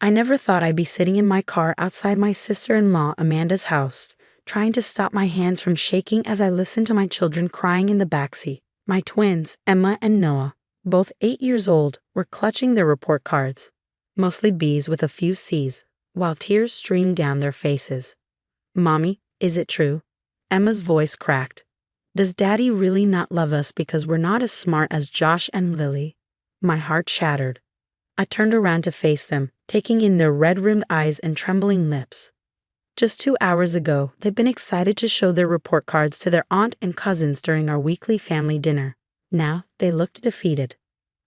I never thought I'd be sitting in my car outside my sister-in-law Amanda's house, trying to stop my hands from shaking as I listened to my children crying in the backseat. My twins, Emma and Noah, both 8 years old, were clutching their report cards, mostly B's with a few C's, while tears streamed down their faces. "Mommy, is it true?" Emma's voice cracked. "Does Daddy really not love us because we're not as smart as Josh and Lily?" My heart shattered. I turned around to face them, taking in their red-rimmed eyes and trembling lips. Just 2 hours ago, they'd been excited to show their report cards to their aunt and cousins during our weekly family dinner. Now, they looked defeated.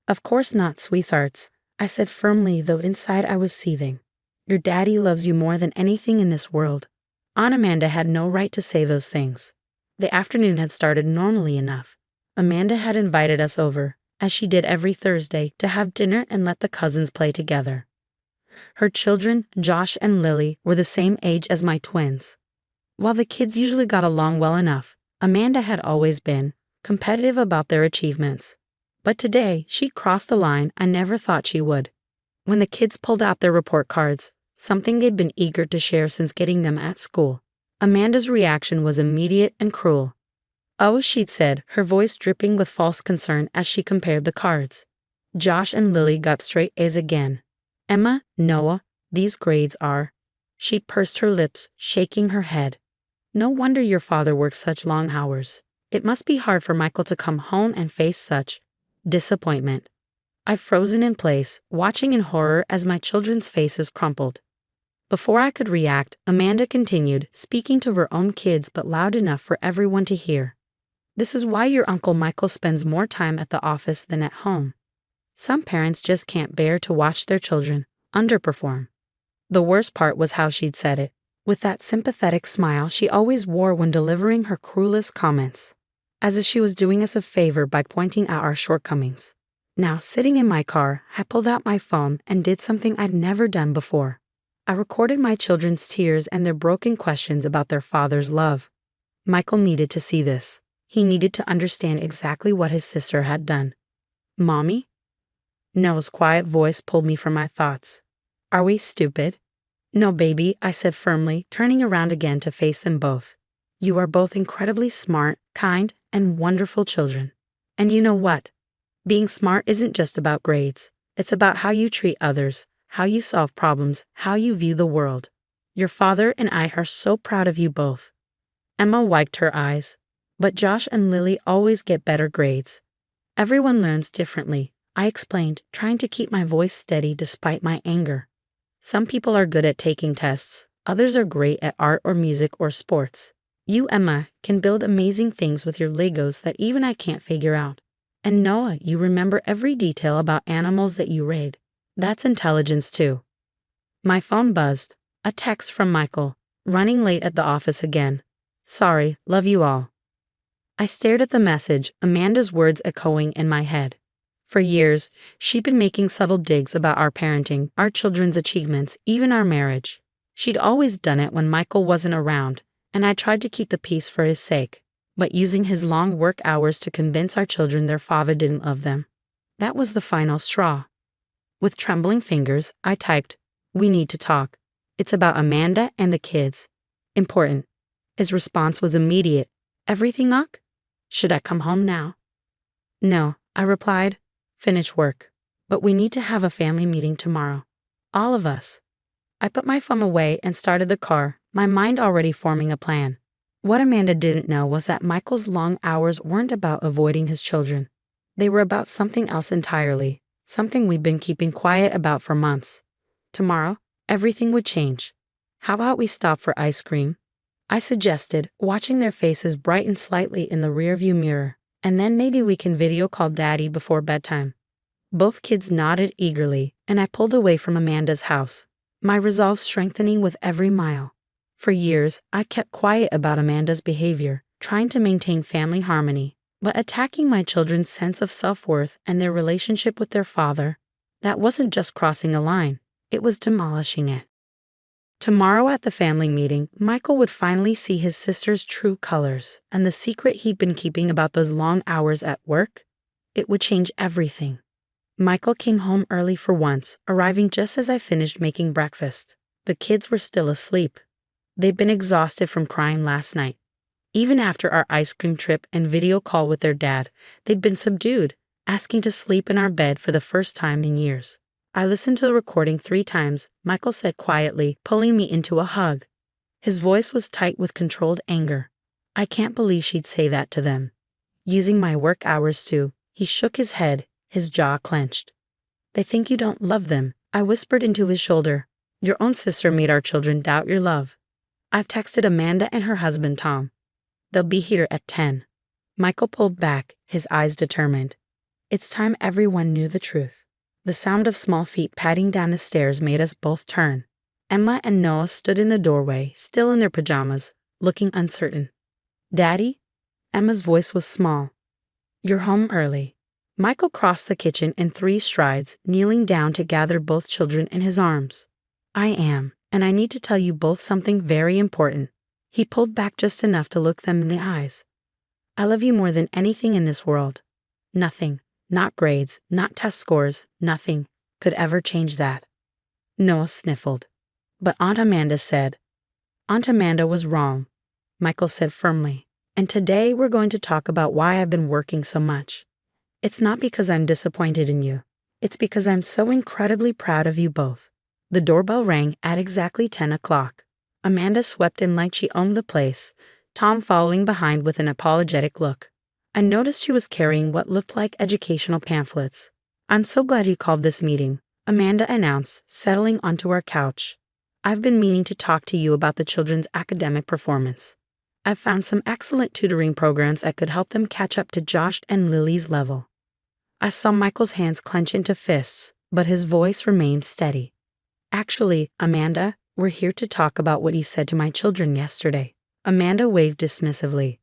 "Of course not, sweethearts," I said firmly, though inside I was seething. "Your daddy loves you more than anything in this world." Aunt Amanda had no right to say those things. The afternoon had started normally enough. Amanda had invited us over, as she did every Thursday, to have dinner and let the cousins play together. Her children, Josh and Lily, were the same age as my twins. While the kids usually got along well enough, Amanda had always been competitive about their achievements. But today, she crossed a line I never thought she would. When the kids pulled out their report cards, something they'd been eager to share since getting them at school, Amanda's reaction was immediate and cruel. "Oh," she'd said, her voice dripping with false concern as she compared the cards. "Josh and Lily got straight A's again. Emma, Noah, these grades are—" She pursed her lips, shaking her head. "No wonder your father works such long hours. It must be hard for Michael to come home and face such disappointment." I frozen in place, watching in horror as my children's faces crumpled. Before I could react, Amanda continued, speaking to her own kids but loud enough for everyone to hear. "This is why your Uncle Michael spends more time at the office than at home. Some parents just can't bear to watch their children underperform." The worst part was how she'd said it, with that sympathetic smile she always wore when delivering her cruelest comments, as if she was doing us a favor by pointing out our shortcomings. Now, sitting in my car, I pulled out my phone and did something I'd never done before. I recorded my children's tears and their broken questions about their father's love. Michael needed to see this. He needed to understand exactly what his sister had done. "Mommy?" Noah's quiet voice pulled me from my thoughts. "Are we stupid?" "No, baby," I said firmly, turning around again to face them both. "You are both incredibly smart, kind, and wonderful children. And you know what? Being smart isn't just about grades. It's about how you treat others, how you solve problems, how you view the world. Your father and I are so proud of you both." Emma wiped her eyes. "But Josh and Lily always get better grades." "Everyone learns differently," I explained, trying to keep my voice steady despite my anger. "Some people are good at taking tests. Others are great at art or music or sports. You, Emma, can build amazing things with your Legos that even I can't figure out. And Noah, you remember every detail about animals that you raid. That's intelligence too." My phone buzzed. A text from Michael. "Running late at the office again. Sorry, love you all." I stared at the message, Amanda's words echoing in my head. For years, she'd been making subtle digs about our parenting, our children's achievements, even our marriage. She'd always done it when Michael wasn't around, and I tried to keep the peace for his sake, but using his long work hours to convince our children their father didn't love them. That was the final straw. With trembling fingers, I typed, "We need to talk. It's about Amanda and the kids. Important." His response was immediate. "Everything up? Should I come home now?" "No," I replied. "Finish work. But we need to have a family meeting tomorrow. All of us." I put my phone away and started the car, my mind already forming a plan. What Amanda didn't know was that Michael's long hours weren't about avoiding his children. They were about something else entirely, something we'd been keeping quiet about for months. Tomorrow, everything would change. "How about we stop for ice cream?" I suggested, watching their faces brighten slightly in the rearview mirror. "And then maybe we can video call Daddy before bedtime." Both kids nodded eagerly, and I pulled away from Amanda's house, my resolve strengthening with every mile. For years, I kept quiet about Amanda's behavior, trying to maintain family harmony, but attacking my children's sense of self-worth and their relationship with their father, that wasn't just crossing a line, it was demolishing it. Tomorrow at the family meeting, Michael would finally see his sister's true colors, and the secret he'd been keeping about those long hours at work, it would change everything. Michael came home early for once, arriving just as I finished making breakfast. The kids were still asleep. They'd been exhausted from crying last night. Even after our ice cream trip and video call with their dad, they'd been subdued, asking to sleep in our bed for the first time in years. I listened to the recording 3 times, Michael said quietly, pulling me into a hug. His voice was tight with controlled anger. I can't believe she'd say that to them. Using my work hours too, he shook his head, his jaw clenched. They think you don't love them, I whispered into his shoulder. Your own sister made our children doubt your love. I've texted Amanda and her husband Tom. They'll be here at 10. Michael pulled back, his eyes determined. It's time everyone knew the truth. The sound of small feet padding down the stairs made us both turn. Emma and Noah stood in the doorway, still in their pajamas, looking uncertain. Daddy? Emma's voice was small. You're home early. Michael crossed the kitchen in 3 strides, kneeling down to gather both children in his arms. I am, and I need to tell you both something very important. He pulled back just enough to look them in the eyes. I love you more than anything in this world. Nothing, not grades, not test scores, nothing, could ever change that. Noah sniffled. But Aunt Amanda said. Aunt Amanda was wrong, Michael said firmly. And today we're going to talk about why I've been working so much. It's not because I'm disappointed in you. It's because I'm so incredibly proud of you both. The doorbell rang at exactly 10 o'clock. Amanda swept in like she owned the place, Tom following behind with an apologetic look. I noticed she was carrying what looked like educational pamphlets. I'm so glad you called this meeting, Amanda announced, settling onto our couch. I've been meaning to talk to you about the children's academic performance. I've found some excellent tutoring programs that could help them catch up to Josh and Lily's level. I saw Michael's hands clench into fists, but his voice remained steady. Actually, Amanda, we're here to talk about what you said to my children yesterday. Amanda waved dismissively.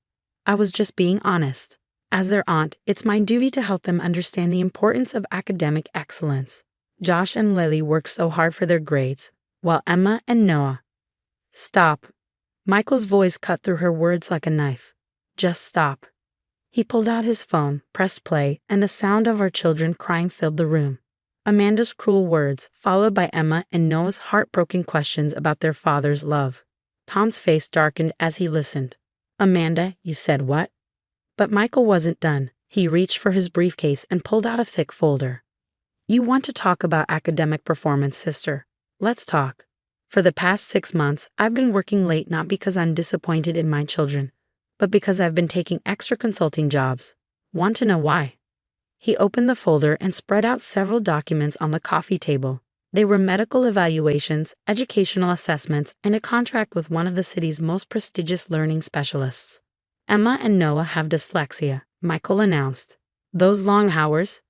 I was just being honest. As their aunt, it's my duty to help them understand the importance of academic excellence. Josh and Lily work so hard for their grades, while Emma and Noah. Stop. Michael's voice cut through her words like a knife. Just stop. He pulled out his phone, pressed play, and the sound of our children crying filled the room. Amanda's cruel words, followed by Emma and Noah's heartbroken questions about their father's love. Tom's face darkened as he listened. Amanda, you said what? But Michael wasn't done. He reached for his briefcase and pulled out a thick folder. You want to talk about academic performance, sister? Let's talk. For the past 6 months, I've been working late not because I'm disappointed in my children, but because I've been taking extra consulting jobs. Want to know why? He opened the folder and spread out several documents on the coffee table. They were medical evaluations, educational assessments, and a contract with one of the city's most prestigious learning specialists. Emma and Noah have dyslexia, Michael announced. Those long hours?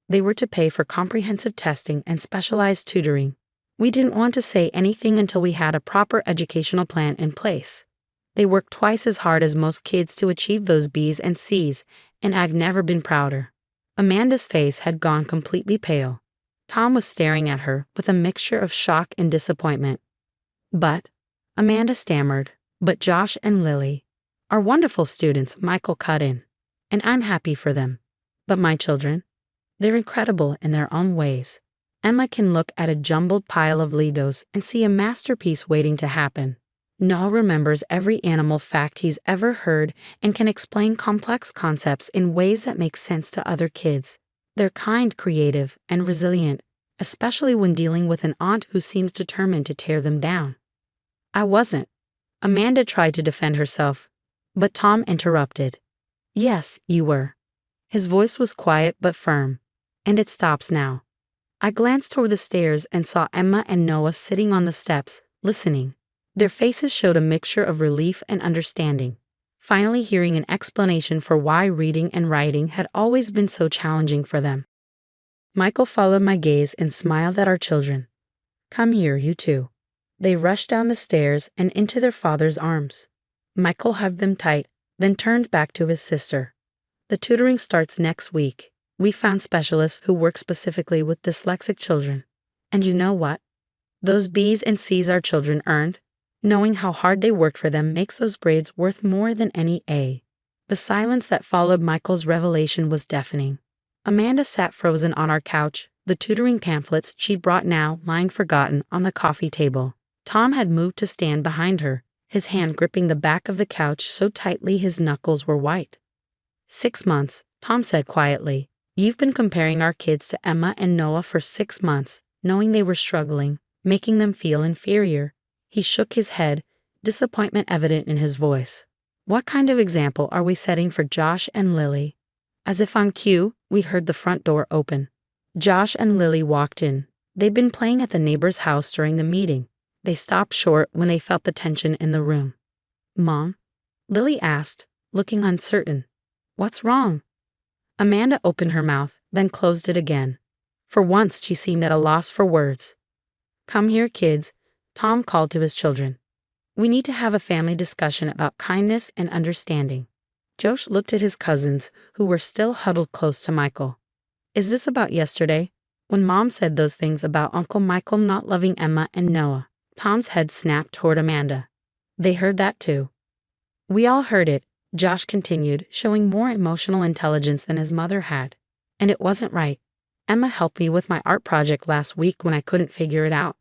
They were to pay for comprehensive testing and specialized tutoring. We didn't want to say anything until we had a proper educational plan in place. They work twice as hard as most kids to achieve those B's and C's, and I've never been prouder. Amanda's face had gone completely pale. Tom was staring at her with a mixture of shock and disappointment. But, Amanda stammered, but Josh and Lily are wonderful students, Michael cut in. And I'm happy for them. But my children? They're incredible in their own ways. Emma can look at a jumbled pile of Legos and see a masterpiece waiting to happen. Noah remembers every animal fact he's ever heard and can explain complex concepts in ways that make sense to other kids. They're kind, creative, and resilient, especially when dealing with an aunt who seems determined to tear them down. I wasn't. Amanda tried to defend herself, but Tom interrupted. Yes, you were. His voice was quiet but firm. And it stops now. I glanced toward the stairs and saw Emma and Noah sitting on the steps, listening. Their faces showed a mixture of relief and understanding, finally hearing an explanation for why reading and writing had always been so challenging for them. Michael followed my gaze and smiled at our children. Come here, you two. They rushed down the stairs and into their father's arms. Michael hugged them tight, then turned back to his sister. The tutoring starts next week. We found specialists who work specifically with dyslexic children. And you know what? Those B's and C's our children earned, knowing how hard they worked for them makes those grades worth more than any A. The silence that followed Michael's revelation was deafening. Amanda sat frozen on our couch, the tutoring pamphlets she'd brought now lying forgotten on the coffee table. Tom had moved to stand behind her, his hand gripping the back of the couch so tightly his knuckles were white. 6 months, Tom said quietly. You've been comparing our kids to Emma and Noah for 6 months, knowing they were struggling, making them feel inferior. He shook his head, disappointment evident in his voice. What kind of example are we setting for Josh and Lily? As if on cue, we heard the front door open. Josh and Lily walked in. They'd been playing at the neighbor's house during the meeting. They stopped short when they felt the tension in the room. Mom? Lily asked, looking uncertain. What's wrong? Amanda opened her mouth, then closed it again. For once she seemed at a loss for words. Come here, kids, Tom called to his children. We need to have a family discussion about kindness and understanding. Josh looked at his cousins, who were still huddled close to Michael. Is this about yesterday? When Mom said those things about Uncle Michael not loving Emma and Noah, Tom's head snapped toward Amanda. They heard that too. We all heard it, Josh continued, showing more emotional intelligence than his mother had. And it wasn't right. Emma helped me with my art project last week when I couldn't figure it out.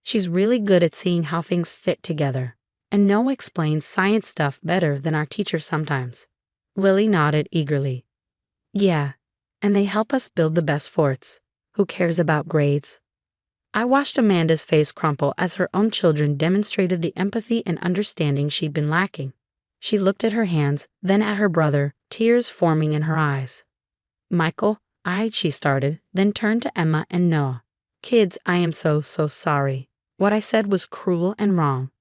She's really good at seeing how things fit together. And Noah explains science stuff better than our teacher sometimes. Lily nodded eagerly. Yeah, and they help us build the best forts. Who cares about grades? I watched Amanda's face crumple as her own children demonstrated the empathy and understanding she'd been lacking. She looked at her hands, then at her brother, tears forming in her eyes. Michael, she started, then turned to Emma and Noah. Kids, I am so sorry. What I said was cruel and wrong.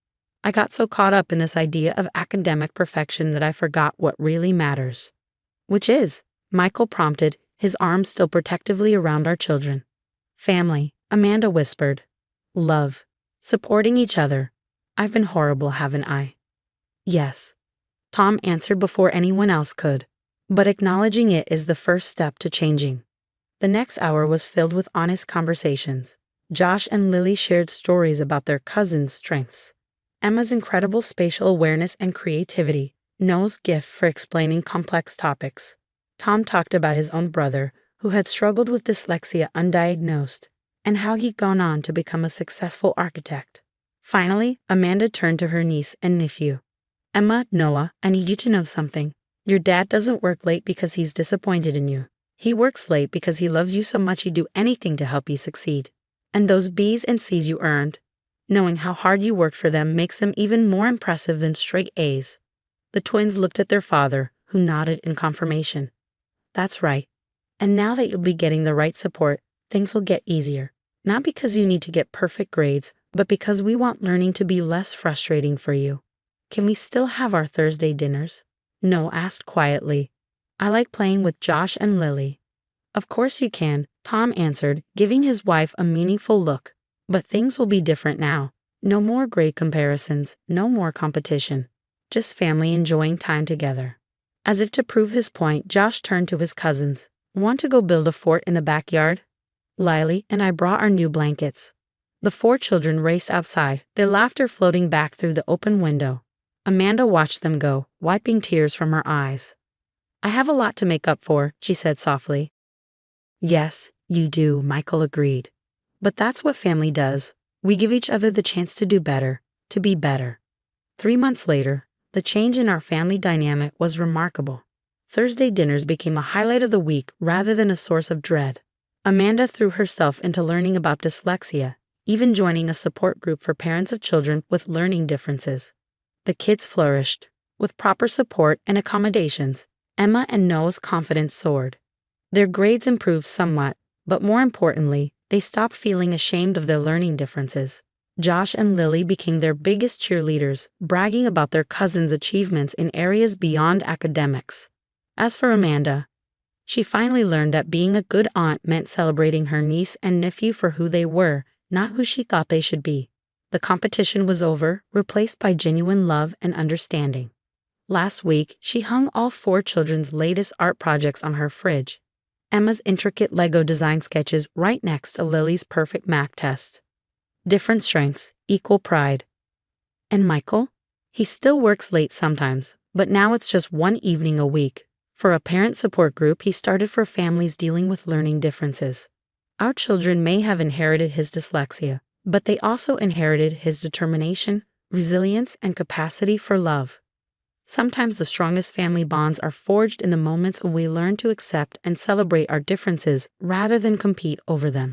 I got so caught up in this idea of academic perfection that I forgot what really matters. Which is, Michael prompted, his arms still protectively around our children. Family, Amanda whispered. Love. Supporting each other. I've been horrible, haven't I? Yes. Tom answered before anyone else could. But acknowledging it is the first step to changing. The next hour was filled with honest conversations. Josh and Lily shared stories about their cousins' strengths. Emma's incredible spatial awareness and creativity, Noah's gift for explaining complex topics. Tom talked about his own brother, who had struggled with dyslexia undiagnosed, and how he'd gone on to become a successful architect. Finally, Amanda turned to her niece and nephew. Emma, Noah, I need you to know something. Your dad doesn't work late because he's disappointed in you. He works late because he loves you so much he'd do anything to help you succeed. And those B's and C's you earned, knowing how hard you worked for them makes them even more impressive than straight A's. The twins looked at their father, who nodded in confirmation. That's right. And now that you'll be getting the right support, things will get easier. Not because you need to get perfect grades, but because we want learning to be less frustrating for you. Can we still have our Thursday dinners? Noah asked quietly. I like playing with Josh and Lily. Of course you can, Tom answered, giving his wife a meaningful look. But things will be different now. No more grade comparisons, no more competition. Just family enjoying time together. As if to prove his point, Josh turned to his cousins. Want to go build a fort in the backyard? Lily and I brought our new blankets. The 4 children raced outside, their laughter floating back through the open window. Amanda watched them go, wiping tears from her eyes. I have a lot to make up for, she said softly. Yes, you do, Michael agreed. But that's what family does. We give each other the chance to do better, to be better. 3 months later, the change in our family dynamic was remarkable. Thursday dinners became a highlight of the week rather than a source of dread. Amanda threw herself into learning about dyslexia, even joining a support group for parents of children with learning differences. The kids flourished. With proper support and accommodations, Emma and Noah's confidence soared. Their grades improved somewhat, but more importantly, they stopped feeling ashamed of their learning differences. Josh and Lily became their biggest cheerleaders, bragging about their cousins' achievements in areas beyond academics. As for Amanda, she finally learned that being a good aunt meant celebrating her niece and nephew for who they were, not who she thought they should be. The competition was over, replaced by genuine love and understanding. Last week, she hung all 4 children's latest art projects on her fridge. Emma's intricate Lego design sketches right next to Lily's perfect math test. Different strengths, equal pride. And Michael? He still works late sometimes, but now it's just 1 evening a week. For a parent support group he started for families dealing with learning differences. Our children may have inherited his dyslexia, but they also inherited his determination, resilience, and capacity for love. Sometimes the strongest family bonds are forged in the moments when we learn to accept and celebrate our differences rather than compete over them.